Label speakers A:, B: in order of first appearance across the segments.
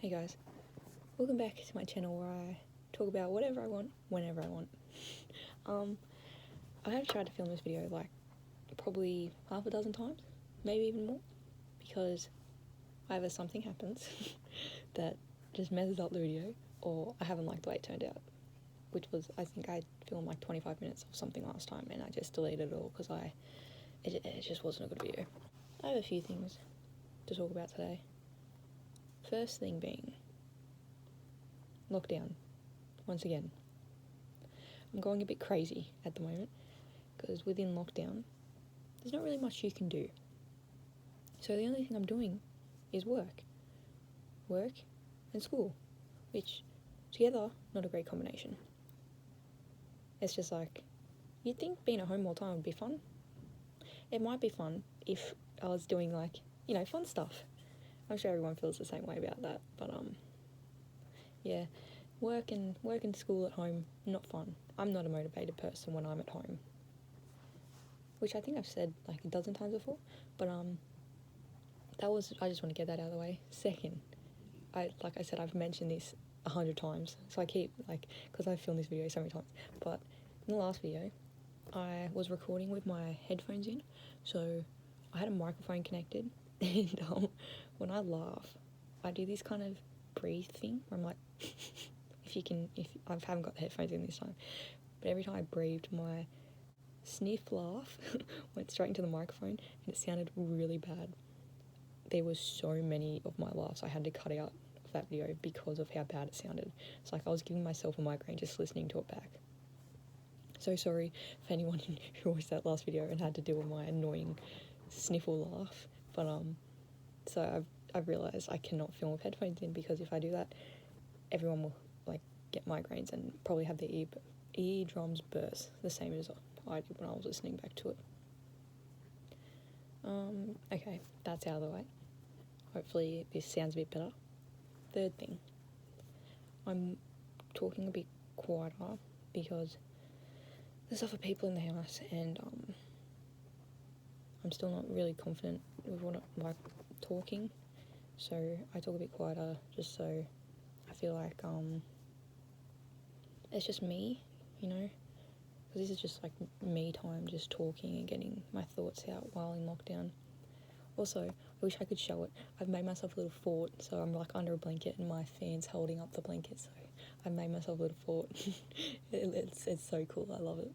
A: Hey guys, welcome back to my channel where I talk about whatever I want, whenever I want. I have tried to film this video like probably half a dozen times, maybe even more, because either something happens that just messes up the video, or I haven't liked the way it turned out, which was, I think I filmed like 25 minutes of something last time and I just deleted it all because it just wasn't a good video. I have a few things to talk about today. First thing being lockdown. Once again, I'm going a bit crazy at the moment because within lockdown there's not really much you can do, so the only thing I'm doing is work and school, which together not a great combination. It's just like, you'd think being at home all the time would be fun. It might be fun if I was doing like, fun stuff. I'm sure everyone feels the same way about that, but yeah, work and school at home, not fun. I'm not a motivated person when I'm at home, which I think I've said like a dozen times before, but I just want to get that out of the way. Second, like I said, I've mentioned this 100 times, so I keep because I've filmed this video so many times, but in the last video I was recording with my headphones in, so I had a microphone connected, and when I laugh I do this kind of breathe thing where I'm like if I haven't got the headphones in this time, but every time I breathed, my sniff laugh went straight into the microphone and it sounded really bad. There was so many of my laughs I had to cut out of that video because of how bad it sounded. It's like I was giving myself a migraine just listening to it back. So sorry for anyone who watched that last video and had to deal with my annoying sniffle laugh, but so I've realised I cannot film with headphones in, because if I do that, everyone will get migraines and probably have their eardrums burst, the same as I did when I was listening back to it. Okay, that's out of the way. Hopefully this sounds a bit better. Third thing, I'm talking a bit quieter because there's other people in the house, and I'm still not really confident with what I'm talking, so I talk a bit quieter just so I feel like it's just me, because this is just like me time, just talking and getting my thoughts out while in lockdown. Also, I wish I could show it. I've made myself a little fort, so I'm like under a blanket and my fan's holding up the blanket, so I've made myself a little fort. It's so cool, I love it.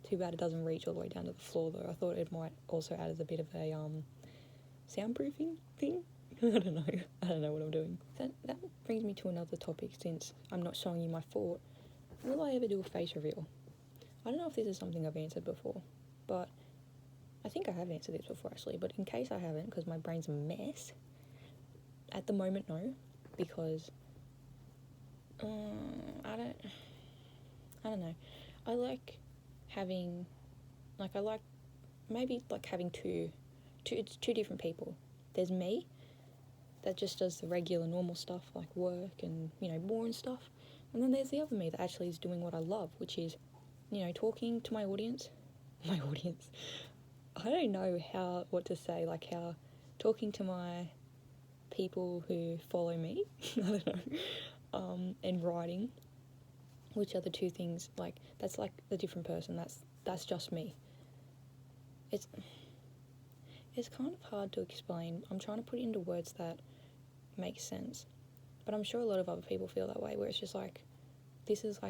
A: Too bad it doesn't reach all the way down to the floor though. I thought it might also add as a bit of a soundproofing thing. I don't know what I'm doing. That brings me to another topic. Since I'm not showing you my fort, will I ever do a face reveal? I don't know if this is something I've answered before, but I think I have answered this before actually, but in case I haven't, because my brain's a mess, at the moment no, because I don't know. I like having, having two different people. There's me, that just does the regular normal stuff like work and, boring stuff. And then there's the other me that actually is doing what I love, which is, talking to my audience. I don't know what to say, how talking to my people who follow me, I don't know, and writing, which are the two things, that's like the different person, that's just me. It's kind of hard to explain. I'm trying to put it into words that make sense, but I'm sure a lot of other people feel that way, where it's just this is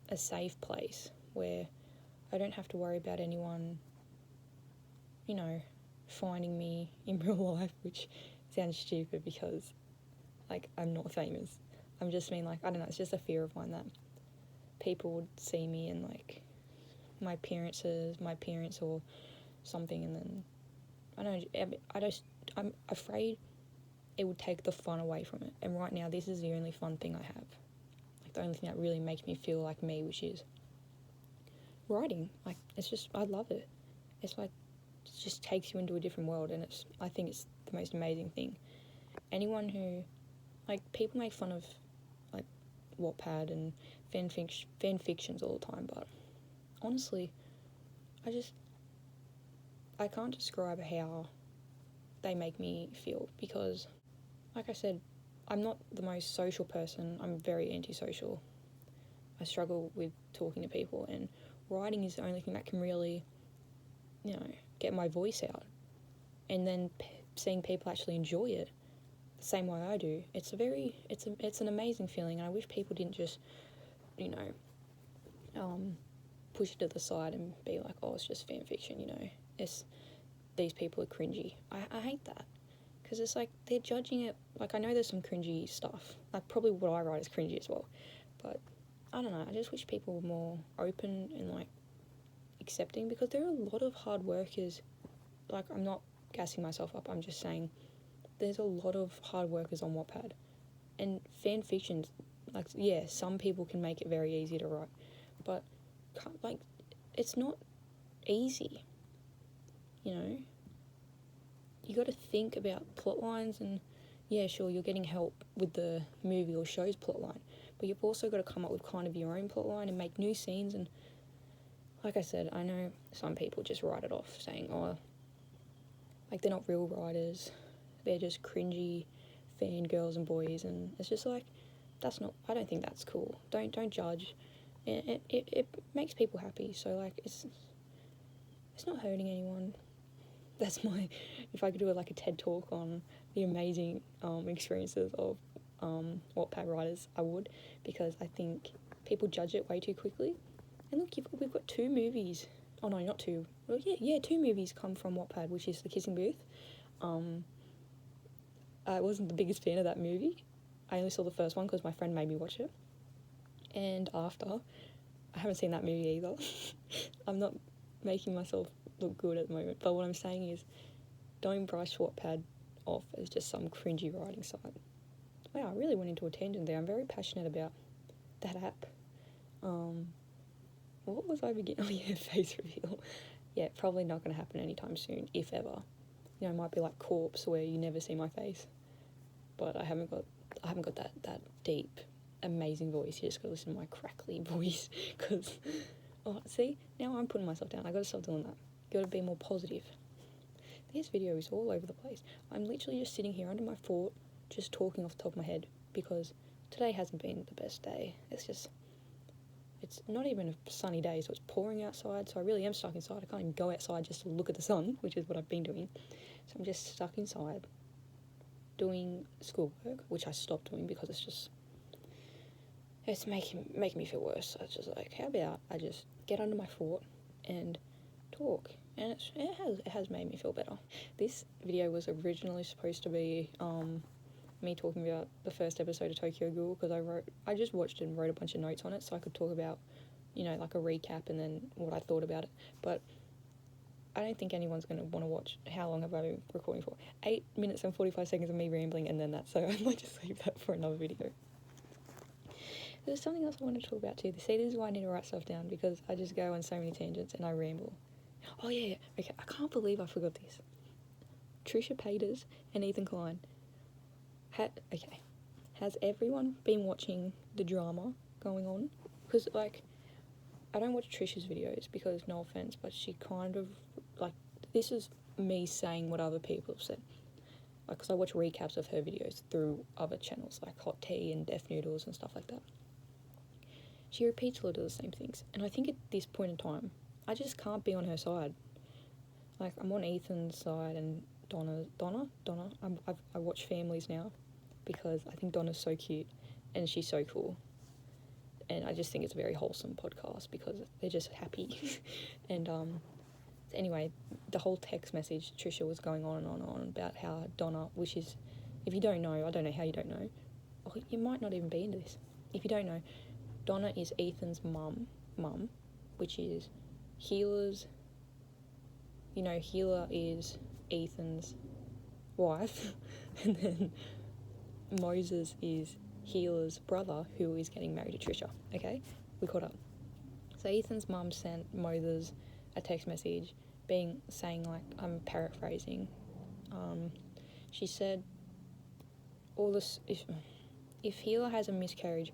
A: a safe place where I don't have to worry about anyone, finding me in real life, which sounds stupid because I'm not famous. I'm just I don't know, it's just a fear of mine that people would see me and my parents or something, and then I'm afraid it would take the fun away from it. And right now this is the only fun thing I have, the only thing that really makes me feel like me, which is writing. It's just, I love it. It's it just takes you into a different world, and I think it's the most amazing thing. Anyone who people make fun of wattpad and fan fictions all the time, but honestly I can't describe how they make me feel, because like I said, I'm not the most social person. I'm very antisocial. I struggle with talking to people, and writing is the only thing that can really, get my voice out. And then seeing people actually enjoy it the same way I do, it's an amazing feeling. And I wish people didn't just, push it to the side and be like, oh, it's just fan fiction, these people are cringy. I hate that, because it's like they're judging it. Like, I know there's some cringy stuff, like probably what I write is cringy as well, but I don't know, I just wish people were more open and like accepting, because there are a lot of hard workers. Like, I'm not gassing myself up, I'm just saying there's a lot of hard workers on Wattpad, and fan fictions, like, yeah, some people can make it very easy to write, but like, it's not easy. You got to think about plot lines, and yeah, sure, you're getting help with the movie or show's plot line, but you've also got to come up with kind of your own plot line and make new scenes. And like I said, I know some people just write it off, saying, oh, like, they're not real writers, they're just cringy fan girls and boys, and it's just like, I don't think that's cool. Don't judge. It makes people happy, so like, it's not hurting anyone. That's if I could do like a TED talk on the amazing experiences of Wattpad writers, I would, because I think people judge it way too quickly. And look, we've got 2 movies. Oh no, not 2. Well, yeah, 2 movies come from Wattpad, which is The Kissing Booth. I wasn't the biggest fan of that movie. I only saw the first one because my friend made me watch it. And after, I haven't seen that movie either. I'm not making myself look good at the moment, but what I'm saying is, don't brush Wattpad off as just some cringy writing site. Wow, I really went into a tangent there. I'm very passionate about that app. What was I beginning? Oh yeah, face reveal. Yeah, probably not going to happen anytime soon, if ever. It might be like Corpse, where you never see my face. But I haven't got that deep, amazing voice. You just got to listen to my crackly voice, because, oh, see, now I'm putting myself down. I got to stop doing that. Got to be more positive. This video is all over the place. I'm literally just sitting here under my fort, just talking off the top of my head, because today hasn't been the best day. It's not even a sunny day, so it's pouring outside, so I really am stuck inside. I can't even go outside just to look at the sun, which is what I've been doing. So I'm just stuck inside doing schoolwork, which I stopped doing because it's making me feel worse. So it's just like, how about I just get under my fort and talk? And it has made me feel better. This video was originally supposed to be me talking about the first episode of Tokyo Ghoul, because I just watched it and wrote a bunch of notes on it so I could talk about, like a recap and then what I thought about it. But I don't think anyone's going to want to watch. How long have I been recording for? 8 minutes and 45 seconds of me rambling, and then that, so I might just leave that for another video. There's something else I want to talk about too. See, this is why I need to write stuff down, because I just go on so many tangents and I ramble. Oh yeah, okay, I can't believe I forgot this. Trisha Paytas and Ethan Klein. Has everyone been watching the drama going on? Because, like, I don't watch Trisha's videos because, no offense, but she kind of, like, this is me saying what other people have said. Like, because I watch recaps of her videos through other channels, like Hot Tea and Deaf Noodles and stuff like that. She repeats a lot of the same things. And I think at this point in time, I just can't be on her side. Like, I'm on Ethan's side and Donna. I watch Families now because I think Donna's so cute and she's so cool. And I just think it's a very wholesome podcast because they're just happy. And anyway, the whole text message, Trisha was going on and on and on about how Donna, which is, if you don't know, I don't know how you don't know, or you might not even be into this. If you don't know, Donna is Ethan's mum, which is Healer's, Healer is Ethan's wife, and then Moses is Healer's brother, who is getting married to Trisha. Okay, we caught up. So Ethan's mum sent Moses a text message saying, like, I'm paraphrasing, she said, all this, if Healer has a miscarriage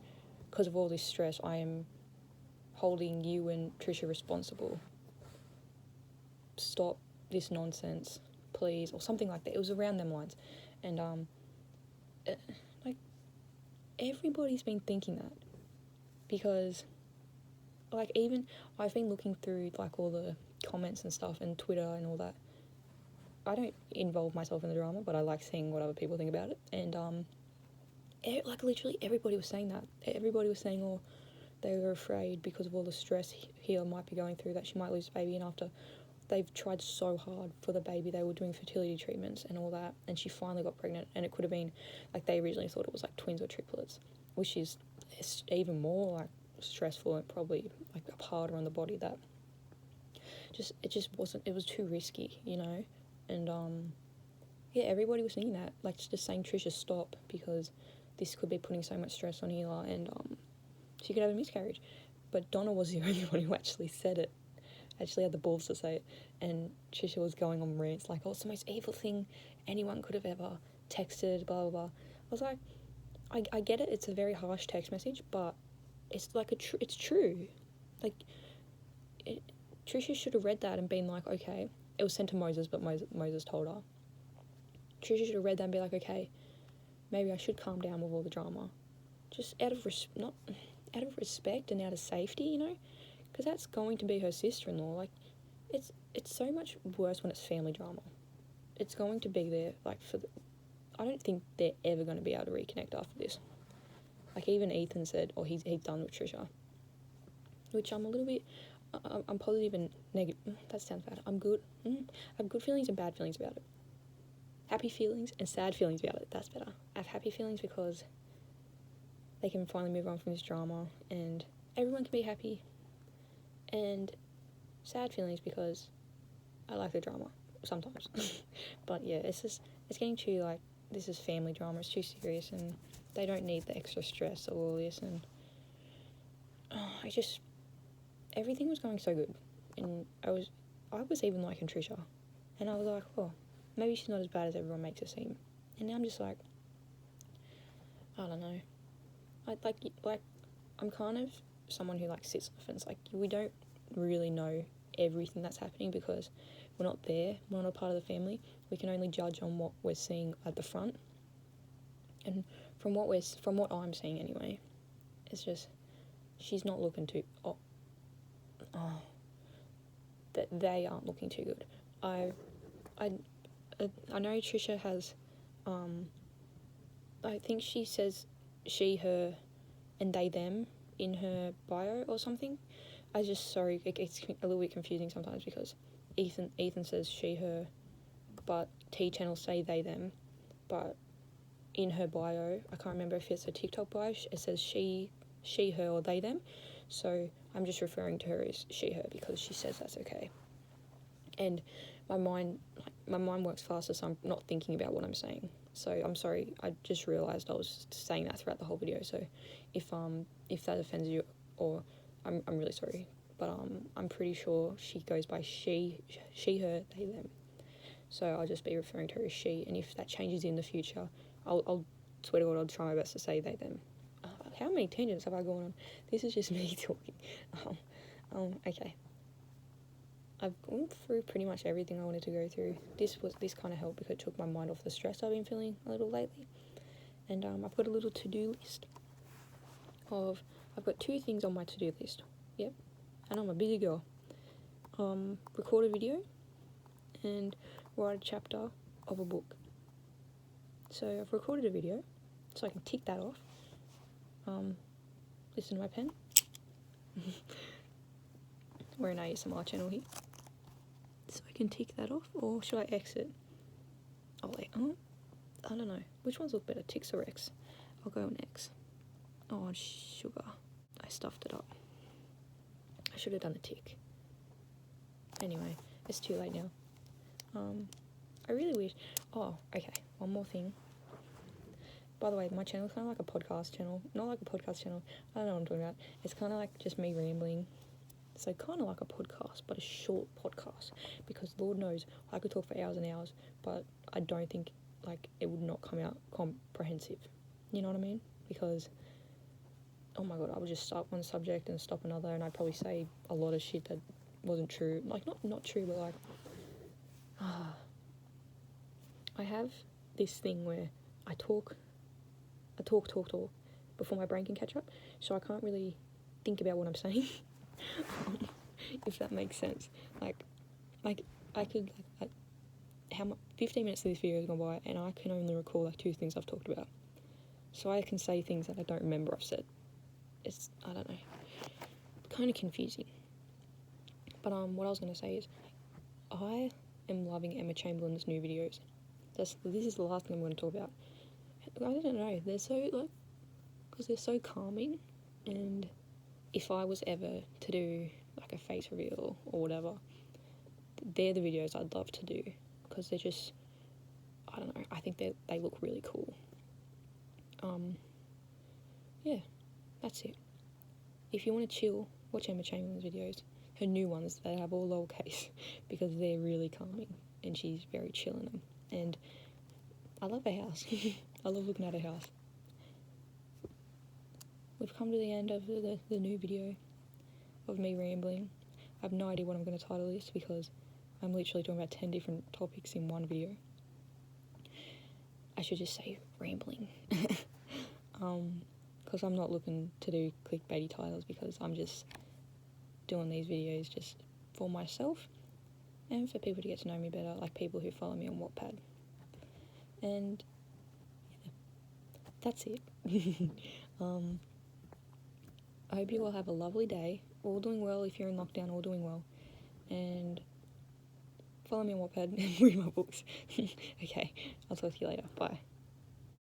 A: because of all this stress, I am holding you and Trisha responsible. Stop this nonsense, please, or something like that. It was around them lines. And like, everybody's been thinking that, because, like, even I've been looking through, like, all the comments and stuff and Twitter and all that. I don't involve myself in the drama, but I like seeing what other people think about it. And like, literally everybody was saying that. Everybody was saying, oh, they were afraid because of all the stress Hila might be going through, that she might lose the baby. And after they've tried so hard for the baby, they were doing fertility treatments and all that, and she finally got pregnant, and it could have been, like, they originally thought it was like twins or triplets, which is even more, like, stressful and probably, like, harder on the body. That it just wasn't, it was too risky, you know. And yeah, everybody was thinking that, like, just saying, Trisha, stop, because this could be putting so much stress on Hila, and she could have a miscarriage. But Donna was the only one who actually said it, actually had the balls to say it. And Trisha was going on rants like, oh, it's the most evil thing anyone could have ever texted, blah, blah, blah. I was like, I get it, it's a very harsh text message, but it's like it's true. Like, Trisha should have read that and been like, okay, it was sent to Moses, but Moses told her. Trisha should have read that and be like, okay, maybe I should calm down with all the drama, just out of not out of respect and out of safety, you know, because that's going to be her sister-in-law. Like, it's so much worse when it's family drama. It's going to be there, like, I don't think they're ever going to be able to reconnect after this. Like, even Ethan said, oh, he's done with Trisha, which I'm a little bit, I'm positive and negative. That sounds bad. I'm good. I have good feelings and bad feelings about it. Happy feelings and sad feelings about it. That's better. I have happy feelings because they can finally move on from this drama and everyone can be happy. And sad feelings because I like the drama sometimes. But yeah, it's getting too, like, this is family drama. It's too serious, and they don't need the extra stress of all this. And everything was going so good, and I was even liking Trisha, and I was like, oh, maybe she's not as bad as everyone makes her seem. And now I'm just like, I don't know. I'm kind of someone who, like, sits on the fence. Like, we don't really know everything that's happening because we're not there. We're not a part of the family. We can only judge on what we're seeing at the front. And from what I'm seeing anyway, it's just she's not looking too. That they aren't looking too good. I know Trisha has. I think she says she, her, and they, them in her bio or something. Sorry, it gets a little bit confusing sometimes because Ethan says she, her, but T channels say they, them, but in her bio, I can't remember if it's a TikTok bio, it says she, her, or they, them. So I'm just referring to her as she, her because she says that's okay. And my mind works faster, so I'm not thinking about what I'm saying. So I'm sorry, I just realised I was saying that throughout the whole video. So if that offends you, or I'm really sorry, but I'm pretty sure she goes by she, her, they, them. So I'll just be referring to her as she, and if that changes in the future, I'll swear to God, I'll try my best to say they, them. How many tangents have I gone on? This is just me talking. Okay. I've gone through pretty much everything I wanted to go through. This kind of helped because it took my mind off the stress I've been feeling a little lately. And I've got a little to-do list I've got 2 things on my to-do list. Yep. And I'm a busy girl. Record a video and write a chapter of a book. So I've recorded a video, so I can tick that off. Listen to my pen. We're an ASMR channel here. So I can tick that off, or should I exit? Oh wait, I don't know. Which ones look better, ticks or X? I'll go on X. Oh, sugar. I stuffed it up. I should have done a tick. Anyway, it's too late now. I really wish... Oh, okay, one more thing. By the way, my channel is kind of like a podcast channel. Not like a podcast channel. I don't know what I'm talking about. It's kind of like just me rambling. So kind of like a podcast, but a short podcast. Because Lord knows, I could talk for hours and hours, but I don't think, like, it would not come out comprehensive. You know what I mean? Because, oh my God, I would just start one subject and stop another, and I'd probably say a lot of shit that wasn't true. Like, not true, but like... I have this thing where I talk, before my brain can catch up, so I can't really think about what I'm saying, if that makes sense. Like I could, 15 minutes of this video has gone by, and I can only recall like 2 things I've talked about. So I can say things that I don't remember I've said. I don't know, kind of confusing. But what I was going to say is, I am loving Emma Chamberlain's new videos. This is the last thing I'm going to talk about. I don't know, they're so, because they're so calming, and if I was ever to do, like, a face reveal or whatever, they're the videos I'd love to do, because they're just, I don't know, I think they look really cool. Yeah, that's it. If you want to chill, watch Emma Chamberlain's videos. Her new ones, they have all lowercase, because they're really calming, and she's very chill in them. And I love her house. I love looking at her house. We've come to the end of the new video of me rambling. I have no idea what I'm going to title this, because I'm literally talking about 10 different topics in one video. I should just say rambling. Because I'm not looking to do clickbaity titles, because I'm just doing these videos just for myself and for people to get to know me better, like people who follow me on Wattpad. And yeah, that's it. I hope you all have a lovely day. All doing well if you're in lockdown, all doing well. And follow me on Wattpad and read my books. Okay, I'll talk to you later. Bye.